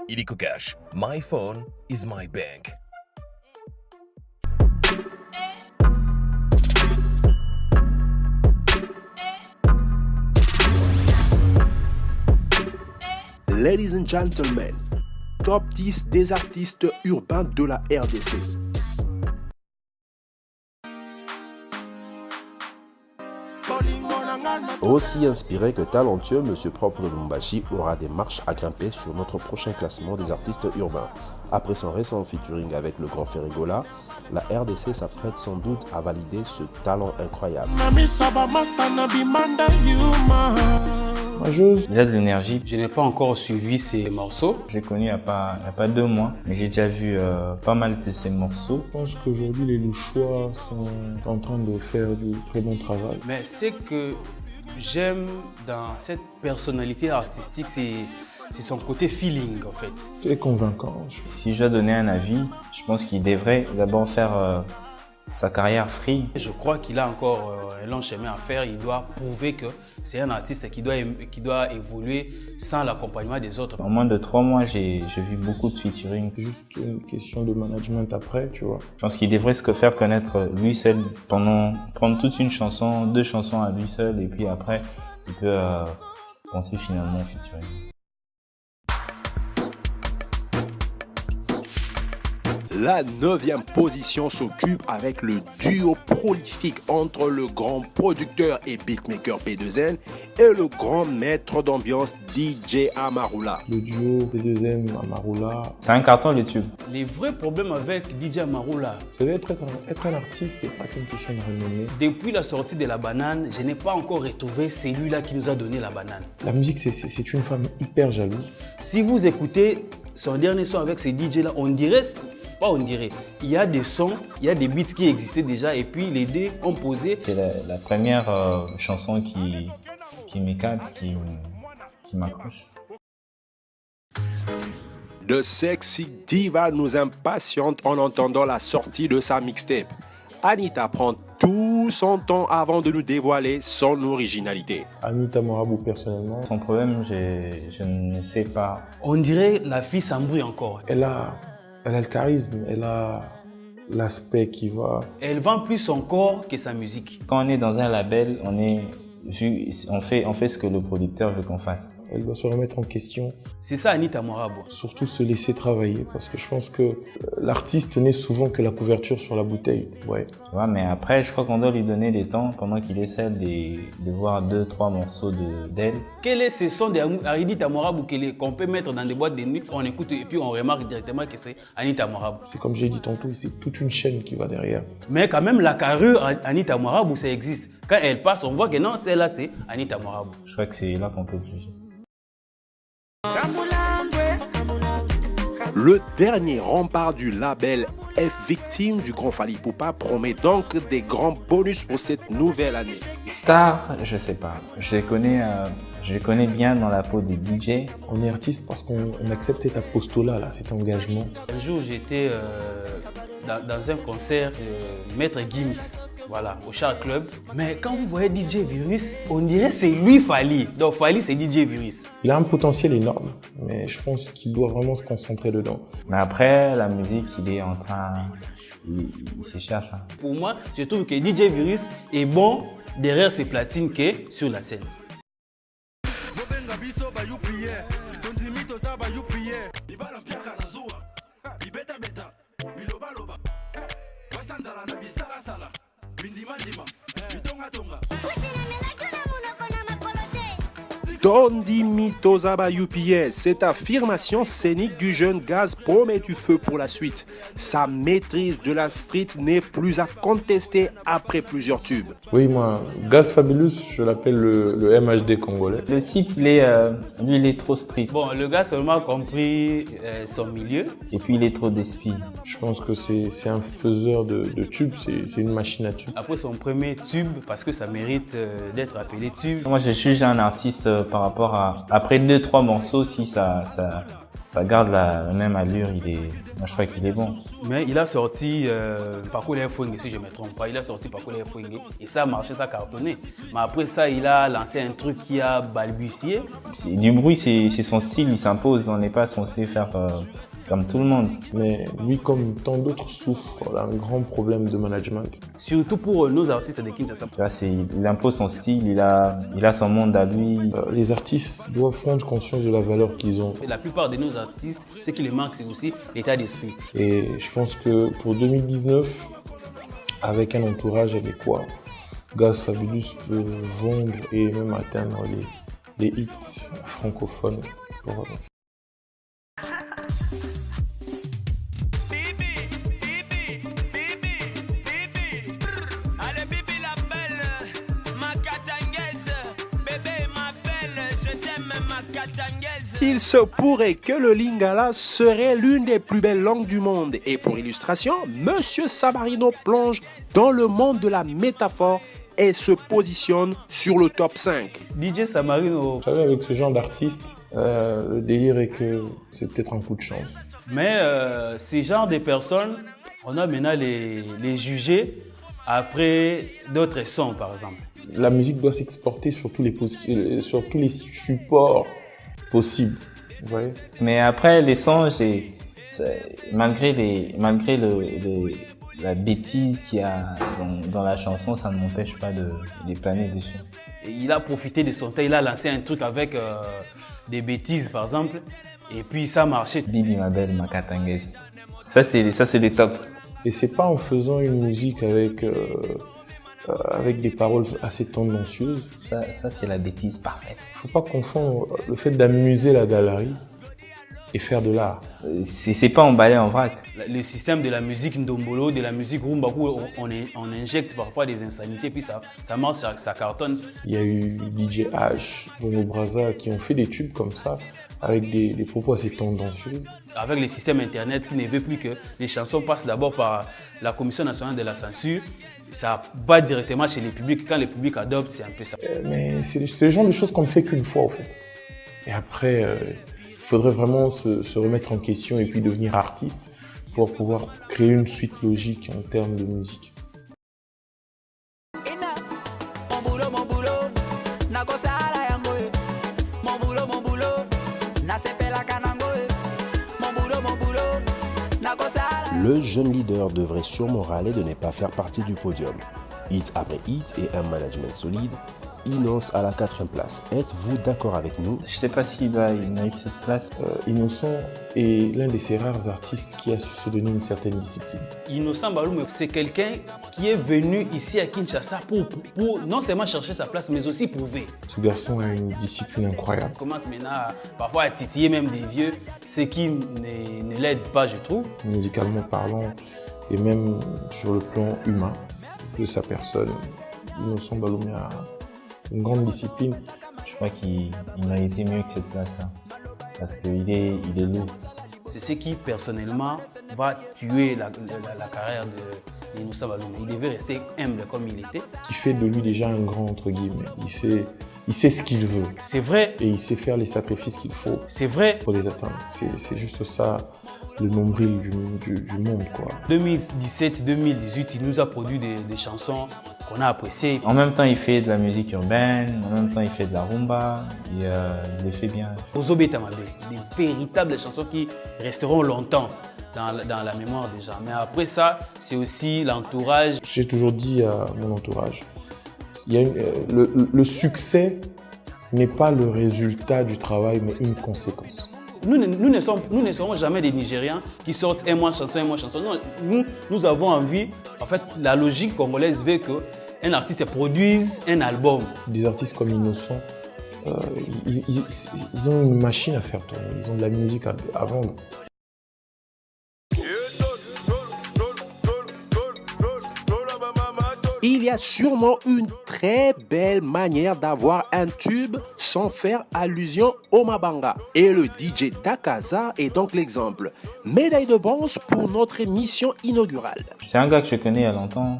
Illico Cash, my phone is my bank. Ladies and gentlemen, top 10 des artistes urbains de la RDC. Aussi inspiré que talentueux, M. Propre Lumumbashi aura des marches à grimper sur notre prochain classement des artistes urbains. Après son récent featuring avec le grand Ferrigola, la RDC s'apprête sans doute à valider ce talent incroyable. Il a de l'énergie. Je n'ai pas encore suivi ses morceaux. J'ai connu il n'y a pas 2 mois, mais j'ai déjà vu pas mal de ses morceaux. Je pense qu'aujourd'hui, les Louchois sont en train de faire du très bon travail. Mais ce que j'aime dans cette personnalité artistique, c'est son côté feeling en fait. C'est convaincant. Si je dois donner un avis, je pense qu'il devrait d'abord faire sa carrière free. Je crois qu'il a encore un long chemin à faire. Il doit prouver que c'est un artiste qui doit évoluer sans l'accompagnement des autres. En moins de 3 mois, j'ai vu beaucoup de featuring. C'est juste une question de management après, tu vois. Je pense qu'il devrait se faire connaître lui seul prendre toute une chanson, 2 chansons à lui seul, et puis après, il peut penser finalement au featuring. La 9e position s'occupe avec le duo prolifique entre le grand producteur et beatmaker P2N et le grand maître d'ambiance DJ Amarula. Le duo P2M Amarula. C'est un carton le tube. Les vrais problèmes avec DJ Amarula. Ça veut être un artiste et pas qu'une question de renommée. Depuis la sortie de La Banane, je n'ai pas encore retrouvé celui-là qui nous a donné La Banane. La musique, c'est une femme hyper jalouse. Si vous écoutez son dernier son avec ces DJ-là, il y a des sons, il y a des beats qui existaient déjà et puis les deux ont posé. C'est la première chanson qui m'écarte, qui m'accroche. The Sexy Diva nous impatiente en entendant la sortie de sa mixtape. Anita prend tout son temps avant de nous dévoiler son originalité. Anita Morabou, personnellement, Son problème, je ne sais pas. On dirait la fille s'embrouille encore. elle a le charisme, elle a l'aspect qui va. Elle vend plus son corps que sa musique. Quand on est dans un label, on fait ce que le producteur veut qu'on fasse. Elle doit se remettre en question. C'est ça Anita Morabou. Surtout se laisser travailler, parce que je pense que l'artiste n'est souvent que la couverture sur la bouteille. Ouais. Tu vois, mais après, je crois qu'on doit lui donner des temps pendant qu'il essaie de voir 2-3 morceaux d'elle. Quel est ce son d'Anita Morabou qu'on peut mettre dans des boîtes de nuit, on écoute et puis on remarque directement que c'est Anita Morabou. C'est comme j'ai dit tantôt, c'est toute une chaîne qui va derrière. Mais quand même, la carrure Anita Morabou, ça existe. Quand elle passe, on voit que non, celle-là, c'est Anita Morabou. Je crois que c'est là qu'on peut le juger. Le dernier rempart du label F Victime du grand Fally Ipupa promet donc des grands bonus pour cette nouvelle année. Star, je sais pas. Je les connais bien dans la peau des DJ. On est artiste parce qu'on accepte cet apostolat, là, cet engagement. Un jour, j'étais dans un concert de Maître Gims. Voilà, au Char Club. Mais quand vous voyez DJ Virus, on dirait que c'est lui Fally. Donc Fally, c'est DJ Virus. Il a un potentiel énorme, mais je pense qu'il doit vraiment se concentrer dedans. Mais après, la musique, il est en train... Il se cherche. Hein. Pour moi, je trouve que DJ Virus est bon derrière ses platines que sur la scène. Tondi Mitozaba UPS, cette affirmation scénique du jeune Gaz promet du feu pour la suite. Sa maîtrise de la street n'est plus à contester après plusieurs tubes. Oui, moi, Gaz Fabulous, je l'appelle le MHD congolais. Le type, lui, il est trop strict. Bon, le gars seulement a compris son milieu. Et puis, il est trop d'esprit. Je pense que c'est un faiseur de tubes, c'est une machine à tubes. Après son premier tube, parce que ça mérite d'être appelé tube. Moi, je juge un artiste par rapport à... Après 2-3 morceaux, si ça Ça garde la même allure, moi je crois qu'il est bon. Mais il a sorti Pakule Fwenge, si je ne me trompe pas. Il a sorti Pakule Fwenge et ça a marché, ça a cartonné. Mais après ça, il a lancé un truc qui a balbutié. Du bruit, c'est son style, il s'impose. On n'est pas censé faire comme tout le monde. Mais lui, comme tant d'autres, souffre d'un grand problème de management. Surtout pour nos artistes de Kinshasa. Là, il impose son style, il a son monde à lui. Les artistes doivent prendre conscience de la valeur qu'ils ont. Et la plupart de nos artistes, ce qui les manque, c'est aussi l'état d'esprit. Et je pense que pour 2019, avec un entourage adéquat, Gaz Fabulous peut vendre et même atteindre les hits francophones. Il se pourrait que le lingala serait l'une des plus belles langues du monde. Et pour illustration, Monsieur Sabarino plonge dans le monde de la métaphore et se positionne sur le top 5. DJ Sabarino. Vous savez, avec ce genre d'artiste, le délire est que c'est peut-être un coup de chance. Mais ces genres de personnes, on a maintenant les juger après d'autres sons, par exemple. La musique doit s'exporter sur tous les supports possibles. Vous voyez? Mais après, les sons, malgré la bêtise qu'il y a dans la chanson, ça ne m'empêche pas de les planer dessus. Et il a profité de son temps, il a lancé un truc avec des bêtises, par exemple, et puis ça a marché. Bibi ma belle, ma katangaise. Ça, c'est les tops. Et c'est pas en faisant une musique avec des paroles assez tendancieuses. Ça c'est la bêtise parfaite. Faut pas confondre le fait d'amuser la galerie et faire de l'art. C'est pas emballé en vrac. Le système de la musique ndombolo, de la musique rumba, où on injecte parfois des insanités, puis ça marche, ça cartonne. Il y a eu DJ H, Bono Braza, qui ont fait des tubes comme ça, avec des propos assez tendancieux. Avec le système internet qui ne veut plus que les chansons passent d'abord par la Commission nationale de la censure, ça bat directement chez les publics. Quand le public adopte, c'est un peu ça. Mais c'est le genre de choses qu'on ne fait qu'une fois, en fait. Et après, il faudrait vraiment se remettre en question et puis devenir artiste pour pouvoir créer une suite logique en termes de musique. Le jeune leader devrait sûrement râler de ne pas faire partie du podium. Hit après hit et un management solide, Innocent à la 4e place. Êtes-vous d'accord avec nous? Je sais pas s'il mérite cette place. Innocent est l'un de ces rares artistes qui a su se donner une certaine discipline. Innocent Baloum, c'est quelqu'un qui est venu ici à Kinshasa pour non seulement chercher sa place, mais aussi prouver. Ce garçon a une discipline incroyable. Il commence maintenant parfois à titiller même des vieux, ce qui ne l'aide pas, je trouve. Musicalement parlant et même sur le plan humain de sa personne, Innocent Baloum a une grande discipline. Je crois qu'il méritait mieux que cette place-là. Parce qu'il est lourd. C'est ce qui, personnellement, va tuer la carrière d'Innocent Baloum. Il devait rester humble comme il était. Qui fait de lui déjà un grand, entre guillemets. Il sait ce qu'il veut. C'est vrai. Et il sait faire les sacrifices qu'il faut. C'est vrai. Pour les atteindre. C'est juste ça, le nombril du monde, quoi. 2017-2018, il nous a produit des chansons qu'on a appréciées. En même temps, il fait de la musique urbaine, en même temps, il fait de la rumba, et il les fait bien. Ozobe Tamabe, des véritables chansons qui resteront longtemps dans la mémoire des gens. Mais après ça, c'est aussi l'entourage. J'ai toujours dit à mon entourage, le succès n'est pas le résultat du travail, mais une conséquence. Nous ne sommes jamais des Nigériens qui sortent un mois chanson, un mois chanson. Non, nous avons envie, en fait, la logique congolaise veut qu'un artiste produise un album. Des artistes comme Innocent, ils ont une machine à faire tourner, ils ont de la musique à vendre. Il y a sûrement une très belle manière d'avoir un tube sans faire allusion au Mabanga. Et le DJ Dakaza est donc l'exemple. Médaille de bronze pour notre émission inaugurale. C'est un gars que je connais il y a longtemps.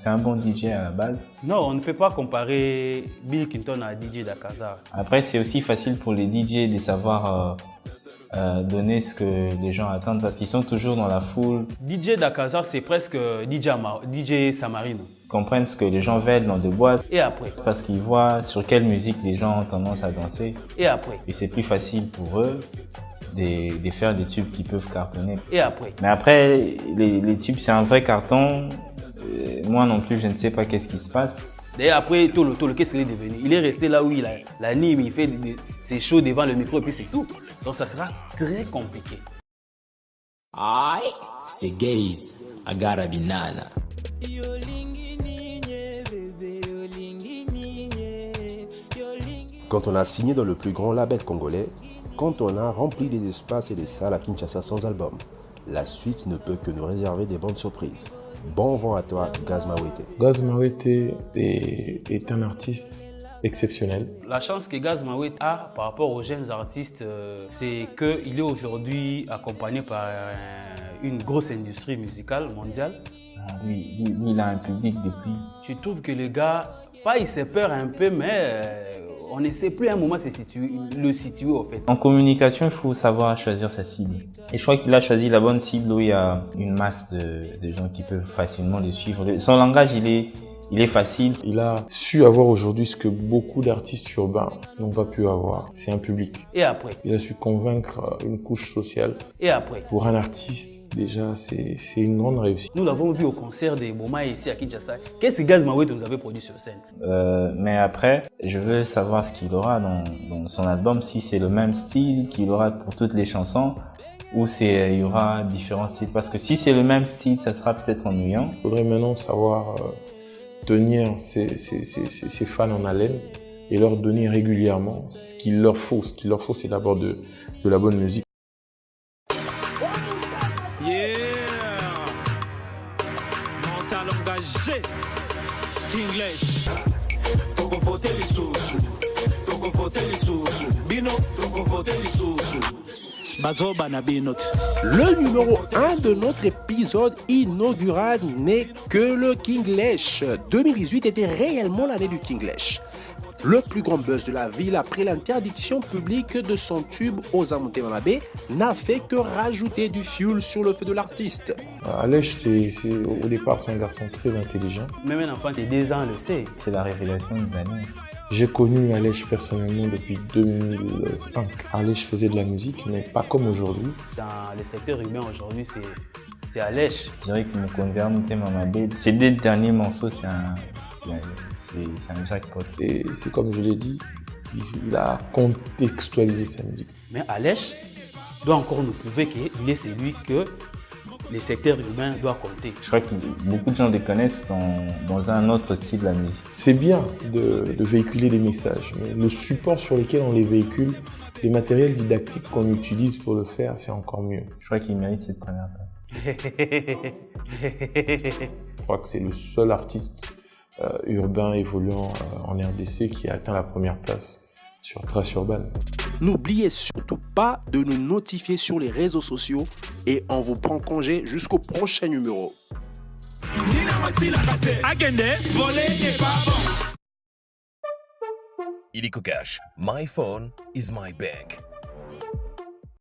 C'est un bon DJ à la base. Non, on ne peut pas comparer Bill Clinton à DJ Dakaza. Après, c'est aussi facile pour les DJ de savoir donner ce que les gens attendent parce qu'ils sont toujours dans la foule, DJ Dakaza, c'est presque DJ Samarine. comprennent ce que les gens veulent dans des boîtes Et après? parce qu'ils voient sur quelle musique les gens ont tendance à danser. Et après? Et c'est plus facile pour eux de faire des tubes qui peuvent cartonner. Et après? Mais après, les tubes, c'est un vrai carton. Moi non plus, je ne sais pas qu'est-ce qui se passe. D'ailleurs, après, Tolo, qu'est-ce qu'il est devenu? Il est resté là où il anime, il fait ses shows devant le micro et puis c'est tout. Donc ça sera très compliqué. Aye, c'est gays. I gotta be nana. Quand on a signé dans le plus grand label congolais, quand on a rempli les espaces et les salles à Kinshasa sans album, la suite ne peut que nous réserver des bonnes surprises. Bon vent à toi, Gaz Mawete. Gaz Mawete est un artiste exceptionnel. La chance que Gaz Mawete a par rapport aux jeunes artistes, c'est qu'il est aujourd'hui accompagné par une grosse industrie musicale mondiale. Lui, il a un public depuis. Je trouve que le gars, il se perd un peu, mais on ne sait plus à un moment le situer en fait. En communication, il faut savoir choisir sa cible. Et je crois qu'il a choisi la bonne cible où il y a une masse de gens qui peuvent facilement le suivre. Son langage, il est facile. Il a su avoir aujourd'hui ce que beaucoup d'artistes urbains n'ont pas pu avoir. C'est un public. Et après? Il a su convaincre une couche sociale. Et après? Pour un artiste, déjà, c'est une grande réussite. Nous l'avons vu au concert des Boma ici à Kinshasa. Qu'est-ce que Gaz Mawete nous avait produit sur scène? Mais après, je veux savoir ce qu'il aura dans son album, si c'est le même style qu'il aura pour toutes les chansons ou il y aura différents styles. Parce que si c'est le même style, ça sera peut-être ennuyant. Il faudrait maintenant savoir tenir ses fans en haleine et leur donner régulièrement ce qu'il leur faut. Ce qu'il leur faut, c'est d'abord de la bonne musique. Yeah, mental engagé, Kinglish. Toko voter les sous, Bino, toko voter les sous. Bazoba na Bino. Le numéro 1 de notre épisode inaugural n'est que le Kinglish. 2018 était réellement l'année du Kinglish. Le plus grand buzz de la ville après l'interdiction publique de son tube aux Amonté-Manabé n'a fait que rajouter du fuel sur le feu de l'artiste. Alèche, au départ, c'est un garçon très intelligent. Même un enfant de 2 ans le sait. C'est la révélation de l'année. J'ai connu Alèche personnellement depuis 2005. Alèche faisait de la musique, mais pas comme aujourd'hui. Dans le secteur urbain aujourd'hui, c'est Alèche. Je dirais que mon convert Mouté-Mamabé, ces 2 derniers morceaux, c'est un jackpot. Et c'est comme je l'ai dit, il a contextualisé sa musique. Mais Alèche doit encore nous prouver qu'il est celui que le secteur urbain doit compter. Je crois que beaucoup de gens le connaissent dans un autre style de la musique. C'est bien de véhiculer des messages, mais le support sur lequel on les véhicule, les matériels didactiques qu'on utilise pour le faire, c'est encore mieux. Je crois qu'il mérite cette première place. Je crois que c'est le seul artiste urbain évoluant en RDC qui a atteint la première place sur Trace Urbaine. N'oubliez surtout pas de nous notifier sur les réseaux sociaux et on vous prend congé jusqu'au prochain numéro. Illico Cash. My phone is my bank.